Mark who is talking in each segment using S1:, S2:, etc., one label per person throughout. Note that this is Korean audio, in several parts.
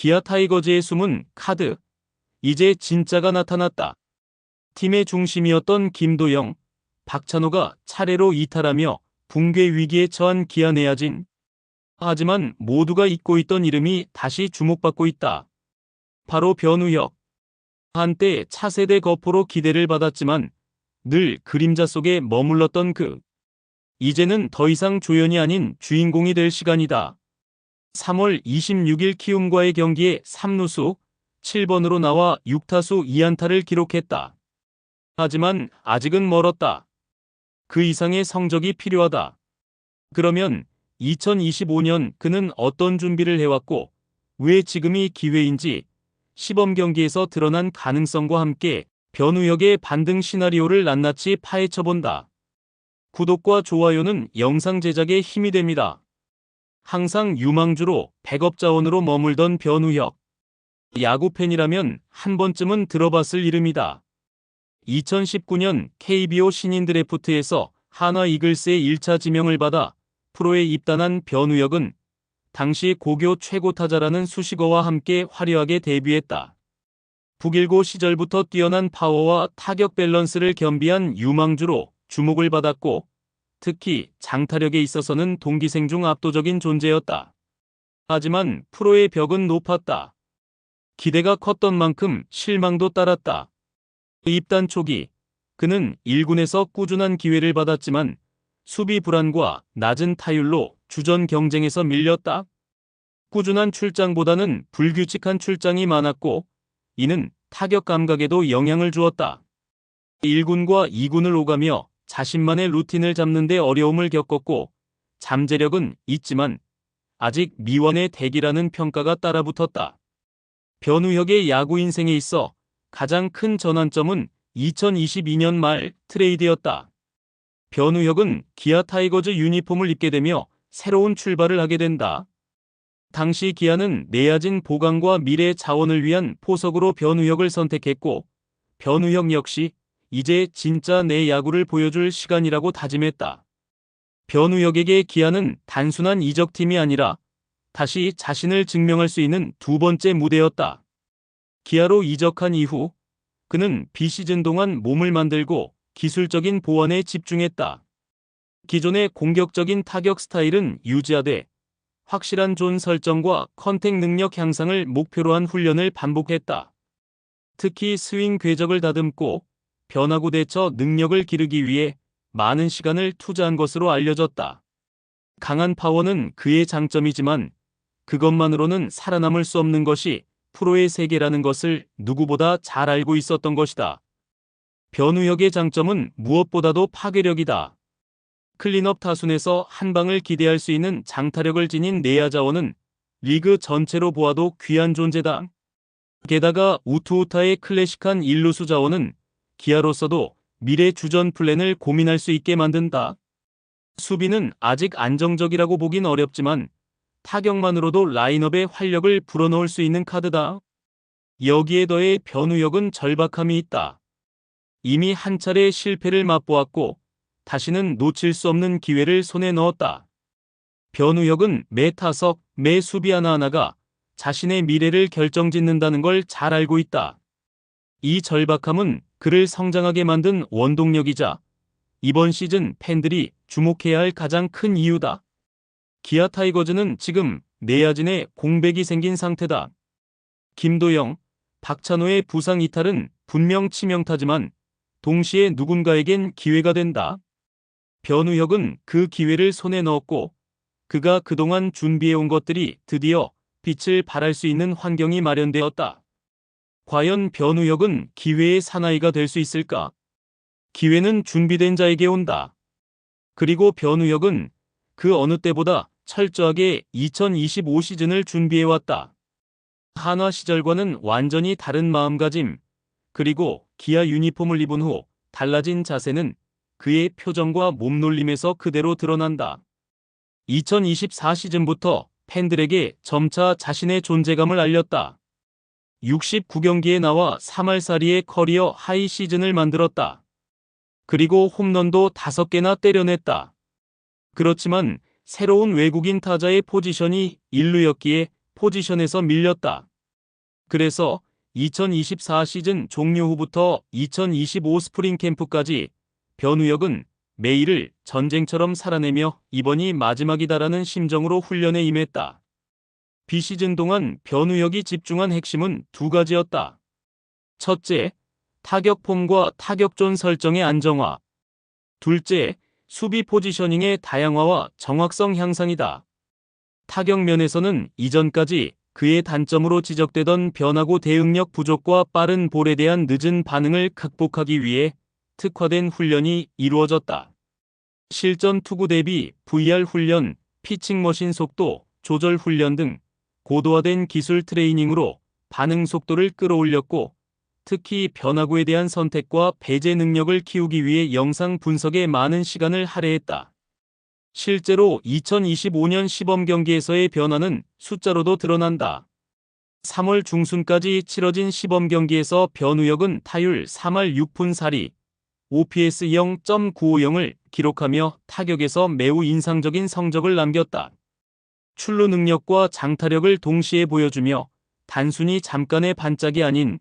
S1: 기아 타이거즈의 숨은 카드. 이제 진짜가 나타났다. 팀의 중심이었던 김도영, 박찬호가 차례로 이탈하며 붕괴 위기에 처한 기아 내야진. 하지만 모두가 잊고 있던 이름이 다시 주목받고 있다. 바로 변우혁. 한때 차세대 거포로 기대를 받았지만 늘 그림자 속에 머물렀던 그. 이제는 더 이상 조연이 아닌 주인공이 될 시간이다. 3월 26일 키움과의 경기에 3루수 7번으로 나와 6타수 2안타를 기록했다. 하지만 아직은 멀었다. 그 이상의 성적이 필요하다. 그러면 2025년 그는 어떤 준비를 해왔고 왜 지금이 기회인지 시범 경기에서 드러난 가능성과 함께 변우혁의 반등 시나리오를 낱낱이 파헤쳐본다. 구독과 좋아요는 영상 제작에 힘이 됩니다. 항상 유망주로 백업자원으로 머물던 변우혁. 야구 팬이라면 한 번쯤은 들어봤을 이름이다. 2019년 KBO 신인 드래프트에서 한화 이글스의 1차 지명을 받아 프로에 입단한 변우혁은 당시 고교 최고 타자라는 수식어와 함께 화려하게 데뷔했다. 북일고 시절부터 뛰어난 파워와 타격 밸런스를 겸비한 유망주로 주목을 받았고 특히 장타력에 있어서는 동기생 중 압도적인 존재였다. 하지만 프로의 벽은 높았다. 기대가 컸던 만큼 실망도 따랐다. 입단 초기 그는 1군에서 꾸준한 기회를 받았지만 수비 불안과 낮은 타율로 주전 경쟁에서 밀렸다. 꾸준한 출장보다는 불규칙한 출장이 많았고 이는 타격 감각에도 영향을 주었다. 1군과 2군을 오가며 자신만의 루틴을 잡는 데 어려움을 겪었고 잠재력은 있지만 아직 미완의 대기라는 평가가 따라붙었다. 변우혁의 야구 인생에 있어 가장 큰 전환점은 2022년 말 트레이드였다. 변우혁은 기아 타이거즈 유니폼을 입게 되며 새로운 출발을 하게 된다. 당시 기아는 내야진 보강과 미래 자원을 위한 포석으로 변우혁을 선택했고 변우혁 역시 이제 진짜 내 야구를 보여줄 시간이라고 다짐했다. 변우혁에게 기아는 단순한 이적팀이 아니라 다시 자신을 증명할 수 있는 두 번째 무대였다. 기아로 이적한 이후 그는 비시즌 동안 몸을 만들고 기술적인 보완에 집중했다. 기존의 공격적인 타격 스타일은 유지하되 확실한 존 설정과 컨택 능력 향상을 목표로 한 훈련을 반복했다. 특히 스윙 궤적을 다듬고 변화구 대처 능력을 기르기 위해 많은 시간을 투자한 것으로 알려졌다. 강한 파워는 그의 장점이지만 그것만으로는 살아남을 수 없는 것이 프로의 세계라는 것을 누구보다 잘 알고 있었던 것이다. 변우혁의 장점은 무엇보다도 파괴력이다. 클린업 타순에서 한 방을 기대할 수 있는 장타력을 지닌 내야 자원은 리그 전체로 보아도 귀한 존재다. 게다가 우투우타의 클래식한 일루수 자원은 기아로서도 미래 주전 플랜을 고민할 수 있게 만든다. 수비는 아직 안정적이라고 보긴 어렵지만 타격만으로도 라인업의 활력을 불어넣을 수 있는 카드다. 여기에 더해 변우혁은 절박함이 있다. 이미 한 차례 실패를 맛보았고 다시는 놓칠 수 없는 기회를 손에 넣었다. 변우혁은 매 타석, 매 수비 하나하나가 자신의 미래를 결정짓는다는 걸 잘 알고 있다. 이 절박함은 그를 성장하게 만든 원동력이자 이번 시즌 팬들이 주목해야 할 가장 큰 이유다. 기아 타이거즈는 지금 내야진에 공백이 생긴 상태다. 김도영, 박찬호의 부상 이탈은 분명 치명타지만 동시에 누군가에겐 기회가 된다. 변우혁은 그 기회를 손에 넣었고 그가 그동안 준비해온 것들이 드디어 빛을 발할 수 있는 환경이 마련되었다. 과연 변우혁은 기회의 사나이가 될 수 있을까? 기회는 준비된 자에게 온다. 그리고 변우혁은 그 어느 때보다 철저하게 2025 시즌을 준비해왔다. 한화 시절과는 완전히 다른 마음가짐, 그리고 기아 유니폼을 입은 후 달라진 자세는 그의 표정과 몸놀림에서 그대로 드러난다. 2024 시즌부터 팬들에게 점차 자신의 존재감을 알렸다. 69경기에 나와 3할살이의 커리어 하이 시즌을 만들었다. 그리고 홈런도 5개나 때려냈다. 그렇지만 새로운 외국인 타자의 포지션이 1루였기에 포지션에서 밀렸다. 그래서 2024 시즌 종료 후부터 2025 스프링 캠프까지 변우혁은 매일을 전쟁처럼 살아내며 이번이 마지막이다라는 심정으로 훈련에 임했다. 비시즌 동안 변우혁이 집중한 핵심은 두 가지였다. 첫째, 타격 폼과 타격존 설정의 안정화. 둘째, 수비 포지셔닝의 다양화와 정확성 향상이다. 타격 면에서는 이전까지 그의 단점으로 지적되던 변화구 대응력 부족과 빠른 볼에 대한 늦은 반응을 극복하기 위해 특화된 훈련이 이루어졌다. 실전 투구 대비 VR 훈련, 피칭 머신 속도 조절 훈련 등 고도화된 기술 트레이닝으로 반응 속도를 끌어올렸고, 특히 변화구에 대한 선택과 배제 능력을 키우기 위해 영상 분석에 많은 시간을 할애했다. 실제로 2025년 시범 경기에서의 변화는 숫자로도 드러난다. 3월 중순까지 치러진 시범 경기에서 변우혁은 타율 3할 6푼 4리, OPS 0.950을 기록하며 타격에서 매우 인상적인 성적을 남겼다. 출루 능력과 장타력을 동시에 보여주며 단순히 잠깐의 반짝이 아닌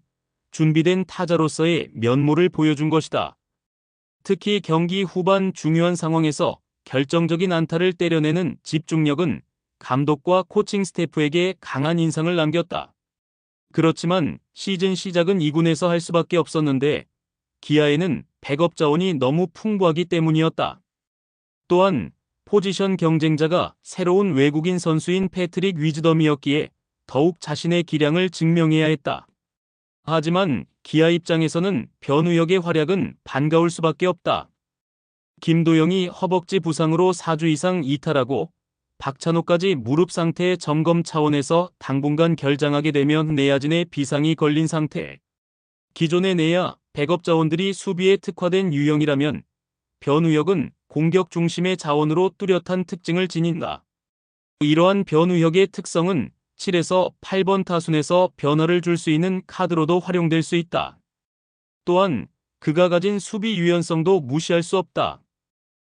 S1: 준비된 타자로서의 면모를 보여준 것이다. 특히 경기 후반 중요한 상황에서 결정적인 안타를 때려내는 집중력은 감독과 코칭 스태프에게 강한 인상을 남겼다. 그렇지만 시즌 시작은 2군에서 할 수밖에 없었는데 기아에는 백업 자원이 너무 풍부하기 때문이었다. 또한 포지션 경쟁자가 새로운 외국인 선수인 패트릭 위즈덤이었기에 더욱 자신의 기량을 증명해야 했다. 하지만 기아 입장에서는 변우혁의 활약은 반가울 수밖에 없다. 김도영이 허벅지 부상으로 4주 이상 이탈하고 박찬호까지 무릎 상태 점검 차원에서 당분간 결장하게 되면 내야진에 비상이 걸린 상태. 기존의 내야 백업 자원들이 수비에 특화된 유형이라면 변우혁은 공격 중심의 자원으로 뚜렷한 특징을 지닌다. 이러한 변우혁의 특성은 7에서 8번 타순에서 변화를 줄 수 있는 카드로도 활용될 수 있다. 또한 그가 가진 수비 유연성도 무시할 수 없다.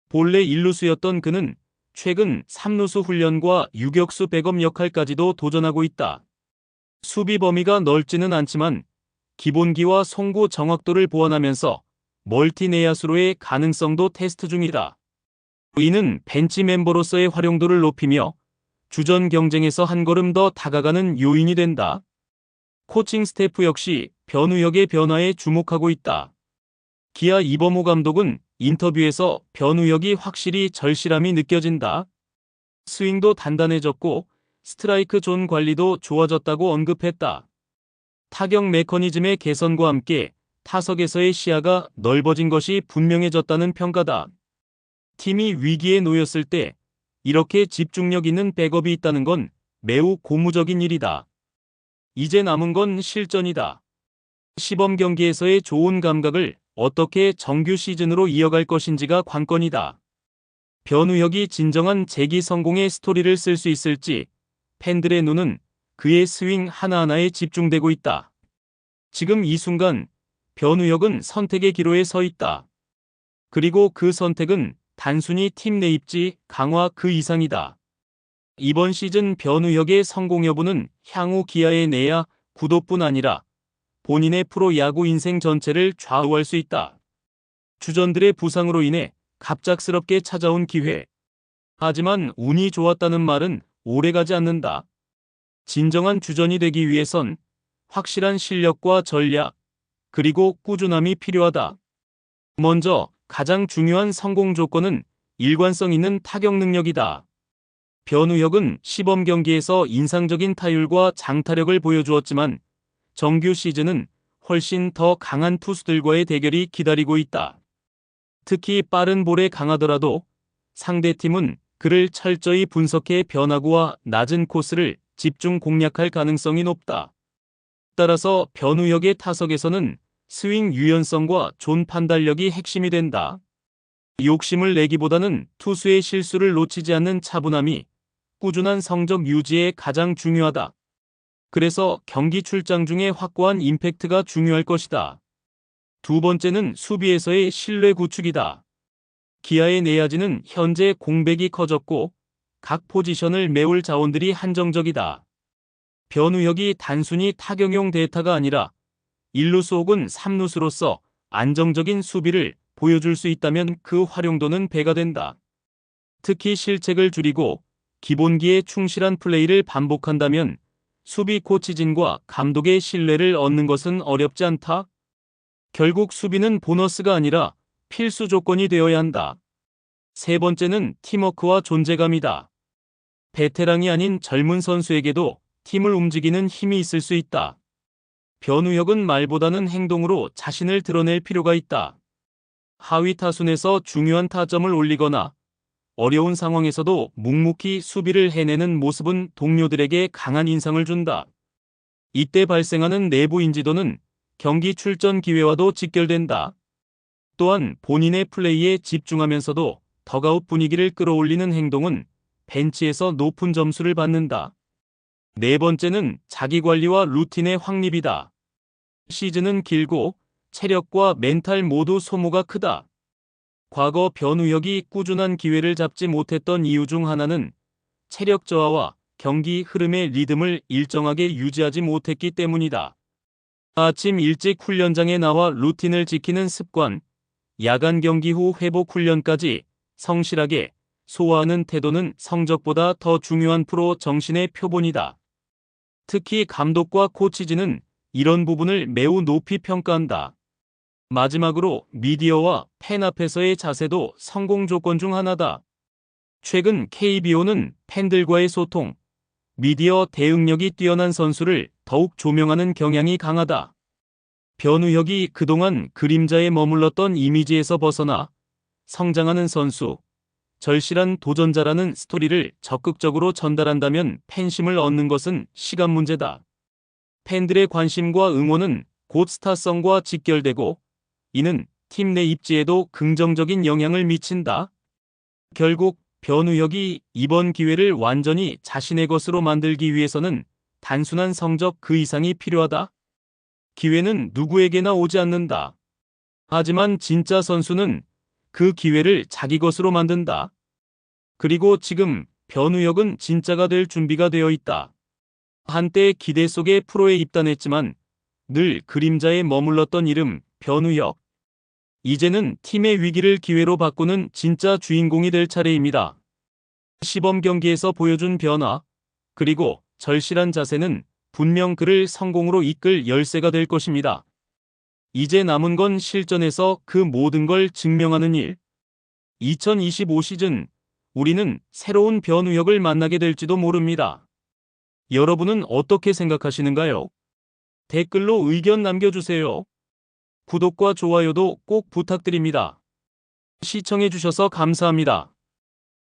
S1: 본래 1루수였던 그는 최근 3루수 훈련과 유격수 백업 역할까지도 도전하고 있다. 수비 범위가 넓지는 않지만 기본기와 송구 정확도를 보완하면서 멀티 내야수로의 가능성도 테스트 중이다. 이는 벤치 멤버로서의 활용도를 높이며 주전 경쟁에서 한 걸음 더 다가가는 요인이 된다. 코칭 스태프 역시 변우혁의 변화에 주목하고 있다. 기아 이범호 감독은 인터뷰에서 변우혁이 확실히 절실함이 느껴진다. 스윙도 단단해졌고 스트라이크 존 관리도 좋아졌다고 언급했다. 타격 메커니즘의 개선과 함께 타석에서의 시야가 넓어진 것이 분명해졌다는 평가다. 팀이 위기에 놓였을 때 이렇게 집중력 있는 백업이 있다는 건 매우 고무적인 일이다. 이제 남은 건 실전이다. 시범 경기에서의 좋은 감각을 어떻게 정규 시즌으로 이어갈 것인지가 관건이다. 변우혁이 진정한 재기 성공의 스토리를 쓸 수 있을지 팬들의 눈은 그의 스윙 하나하나에 집중되고 있다. 지금 이 순간 변우혁은 선택의 기로에 서 있다. 그리고 그 선택은 단순히 팀 내 입지 강화 그 이상이다. 이번 시즌 변우혁의 성공 여부는 향후 기아의 내야 구도뿐 아니라 본인의 프로야구 인생 전체를 좌우할 수 있다. 주전들의 부상으로 인해 갑작스럽게 찾아온 기회. 하지만 운이 좋았다는 말은 오래가지 않는다. 진정한 주전이 되기 위해선 확실한 실력과 전략, 그리고 꾸준함이 필요하다. 먼저 가장 중요한 성공 조건은 일관성 있는 타격 능력이다. 변우혁은 시범 경기에서 인상적인 타율과 장타력을 보여주었지만 정규 시즌은 훨씬 더 강한 투수들과의 대결이 기다리고 있다. 특히 빠른 볼에 강하더라도 상대팀은 그를 철저히 분석해 변화구와 낮은 코스를 집중 공략할 가능성이 높다. 따라서 변우혁의 타석에서는 스윙 유연성과 존 판단력이 핵심이 된다. 욕심을 내기보다는 투수의 실수를 놓치지 않는 차분함이 꾸준한 성적 유지에 가장 중요하다. 그래서 경기 출장 중에 확고한 임팩트가 중요할 것이다. 두 번째는 수비에서의 신뢰 구축이다. 기아의 내야진은 현재 공백이 커졌고 각 포지션을 메울 자원들이 한정적이다. 변우혁이 단순히 타격용 대타가 아니라 1루수 혹은 3루수로서 안정적인 수비를 보여줄 수 있다면 그 활용도는 배가 된다. 특히 실책을 줄이고 기본기에 충실한 플레이를 반복한다면 수비 코치진과 감독의 신뢰를 얻는 것은 어렵지 않다. 결국 수비는 보너스가 아니라 필수 조건이 되어야 한다. 세 번째는 팀워크와 존재감이다. 베테랑이 아닌 젊은 선수에게도 팀을 움직이는 힘이 있을 수 있다. 변우혁은 말보다는 행동으로 자신을 드러낼 필요가 있다. 하위 타순에서 중요한 타점을 올리거나 어려운 상황에서도 묵묵히 수비를 해내는 모습은 동료들에게 강한 인상을 준다. 이때 발생하는 내부 인지도는 경기 출전 기회와도 직결된다. 또한 본인의 플레이에 집중하면서도 덕아웃 분위기를 끌어올리는 행동은 벤치에서 높은 점수를 받는다. 네 번째는 자기관리와 루틴의 확립이다. 시즌은 길고 체력과 멘탈 모두 소모가 크다. 과거 변우혁이 꾸준한 기회를 잡지 못했던 이유 중 하나는 체력 저하와 경기 흐름의 리듬을 일정하게 유지하지 못했기 때문이다. 아침 일찍 훈련장에 나와 루틴을 지키는 습관, 야간 경기 후 회복 훈련까지 성실하게 소화하는 태도는 성적보다 더 중요한 프로 정신의 표본이다. 특히 감독과 코치진은 이런 부분을 매우 높이 평가한다. 마지막으로 미디어와 팬 앞에서의 자세도 성공 조건 중 하나다. 최근 KBO는 팬들과의 소통, 미디어 대응력이 뛰어난 선수를 더욱 조명하는 경향이 강하다. 변우혁이 그동안 그림자에 머물렀던 이미지에서 벗어나 성장하는 선수, 절실한 도전자라는 스토리를 적극적으로 전달한다면 팬심을 얻는 것은 시간 문제다. 팬들의 관심과 응원은 곧 스타성과 직결되고 이는 팀 내 입지에도 긍정적인 영향을 미친다. 결국 변우혁이 이번 기회를 완전히 자신의 것으로 만들기 위해서는 단순한 성적 그 이상이 필요하다. 기회는 누구에게나 오지 않는다. 하지만 진짜 선수는 그 기회를 자기 것으로 만든다. 그리고 지금 변우혁은 진짜가 될 준비가 되어 있다. 한때 기대 속에 프로에 입단했지만 늘 그림자에 머물렀던 이름 변우혁. 이제는 팀의 위기를 기회로 바꾸는 진짜 주인공이 될 차례입니다. 시범 경기에서 보여준 변화, 그리고 절실한 자세는 분명 그를 성공으로 이끌 열쇠가 될 것입니다. 이제 남은 건 실전에서 그 모든 걸 증명하는 일. 2025 시즌, 우리는 새로운 변우혁을 만나게 될지도 모릅니다. 여러분은 어떻게 생각하시는가요? 댓글로 의견 남겨주세요. 구독과 좋아요도 꼭 부탁드립니다. 시청해주셔서 감사합니다.